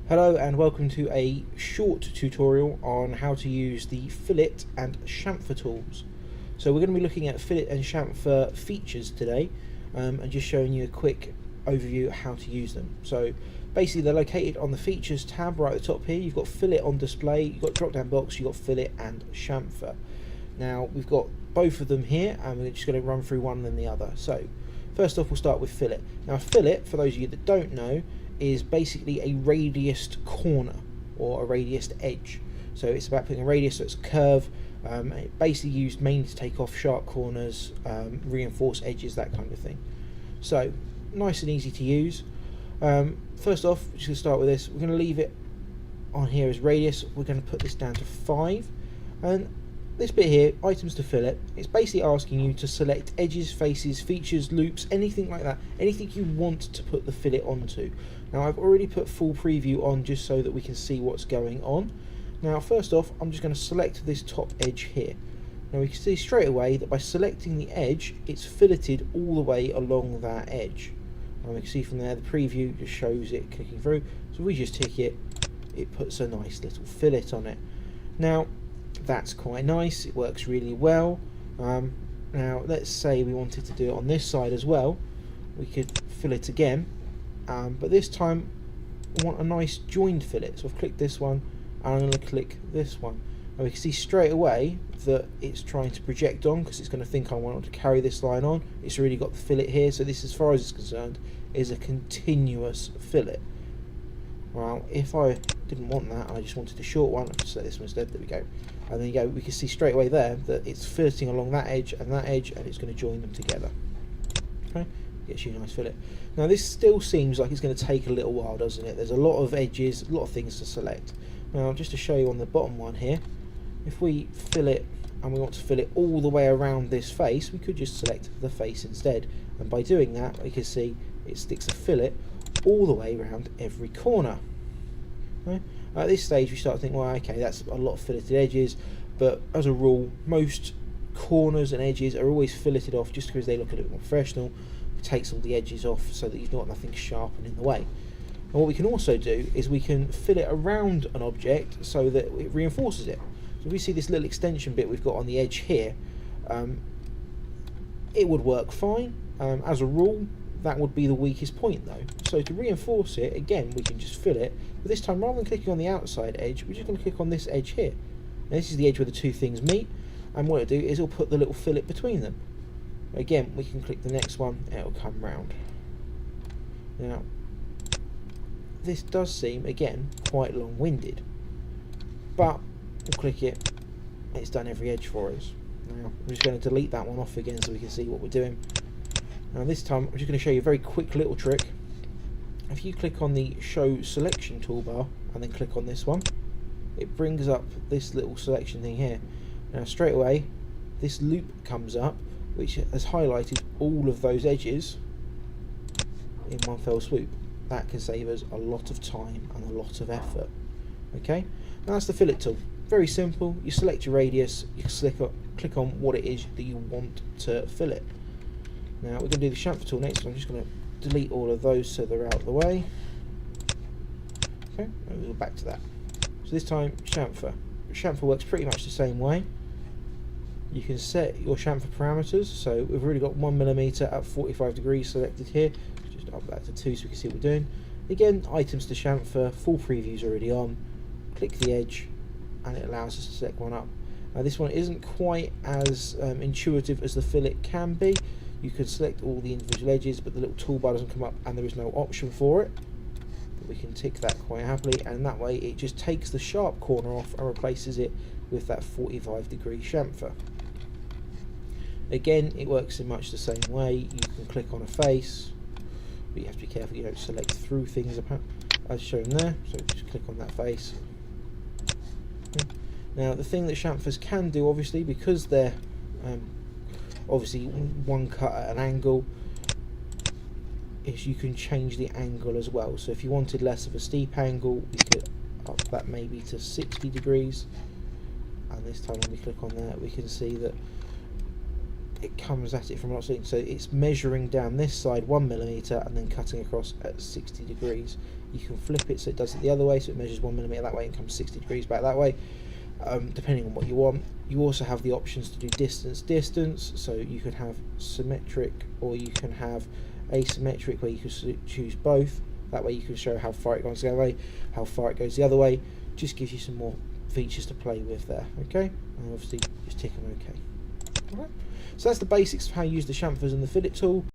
Hello and welcome to a short tutorial on how to use the fillet and chamfer tools. So we're going to be looking at fillet and chamfer features today and just showing you a quick overview of how to use them. So basically they're located on the features tab right at the top here. You've got fillet on display, you've got drop down box, you've got fillet and chamfer. Now we've got both of them here and we're just going to run through one and then the other. So first off we'll start with fillet. Now fillet, for those of you that don't know, is basically a radiused corner or a radiused edge. So it's about putting a radius so it's a curve, basically used mainly to take off sharp corners, reinforce edges, that kind of thing. So nice and easy to use. First off, we're just going to start with this. We're going to leave it on here as radius. We're going to put this down to 5, and this bit here, items to fillet, it's basically asking you to select edges, faces, features, loops, anything like that, anything you want to put the fillet onto. Now I've already put full preview on just so that we can see what's going on. Now first off, I'm just going to select this top edge here. Now we can see straight away that by selecting the edge, it's filleted all the way along that edge. And we can see from there the preview just shows it clicking through. So if we just tick it, it puts a nice little fillet on it. Now that's quite nice, it works really well. Now let's say we wanted to do it on this side as well. We could fillet again, but this time we want a nice joined fillet. So I've clicked this one and I'm going to click this one, and we can see straight away that it's trying to project on because it's going to think I want to carry this line on. It's already got the fillet here, so this, as far as it's concerned, is a continuous fillet. Well, if I didn't want that and I just wanted a short one, I'll just set this one instead. There we go. And then you go, we can see straight away there that it's filleting along that edge, and it's going to join them together. Okay, gets you a nice fillet. Now this still seems like it's going to take a little while, doesn't it? There's a lot of edges, a lot of things to select. Now just to show you on the bottom one here, if we fillet and we want to fillet all the way around this face, we could just select the face instead. And by doing that, we can see it sticks a fillet all the way around every corner. Okay? At this stage we start to think, well, okay, that's a lot of filleted edges, but as a rule most corners and edges are always filleted off just because they look a little more professional. It takes all the edges off so that you've got nothing sharp and in the way. And what we can also do is we can fillet around an object so that it reinforces it. So if we see this little extension bit we've got on the edge here, it would work fine. As a rule, that would be the weakest point though. So to reinforce it, again, we can just fillet, but this time rather than clicking on the outside edge, we're just going to click on this edge here. Now this is the edge where the two things meet, and what it'll do is it'll put the little fillet between them. Again, we can click the next one and it'll come round. Now this does seem, again, quite long-winded, but we'll click it and it's done every edge for us. Now I'm just going to delete that one off again so we can see what we're doing. Now this time I'm just going to show you a very quick little trick. If you click on the show selection toolbar and then click on this one, it brings up this little selection thing here. Now straight away this loop comes up which has highlighted all of those edges in one fell swoop. That can save us a lot of time and a lot of effort. Okay, now that's the fillet tool. Very simple. You select your radius, you click on what it is that you want to fillet. Now we're going to do the chamfer tool next, so I'm just going to delete all of those so they're out of the way. Okay, and we'll go back to that. So this time chamfer. Chamfer works pretty much the same way. You can set your chamfer parameters, so we've already got 1mm at 45 degrees selected here. Just up that to 2 so we can see what we're doing. Again, items to chamfer, full preview's already on. Click the edge and it allows us to select one up. Now this one isn't quite as intuitive as the fillet can be. You can select all the individual edges, but the little toolbar doesn't come up and there is no option for it. But we can tick that quite happily, and that way it just takes the sharp corner off and replaces it with that 45-degree chamfer. Again, it works in much the same way. You can click on a face, but you have to be careful you don't select through things as shown there. So just click on that face. Okay. Now the thing that chamfers can do, obviously, because they're obviously one cut at an angle, is you can change the angle as well. So if you wanted less of a steep angle, we could up that maybe to 60 degrees, and this time when we click on there we can see that it comes at it from outside. So it's measuring down this side 1mm and then cutting across at 60 degrees. You can flip it so it does it the other way, so it measures 1mm that way and comes 60 degrees back that way, depending on what you want. You also have the options to do distance, so you could have symmetric or you can have asymmetric, where you could choose both. That way you can show how far it goes the other way, how far it goes the other way. Just gives you some more features to play with there. Okay, and obviously just tick them OK. Alright, so that's the basics of how you use the chamfers and the fillet tool.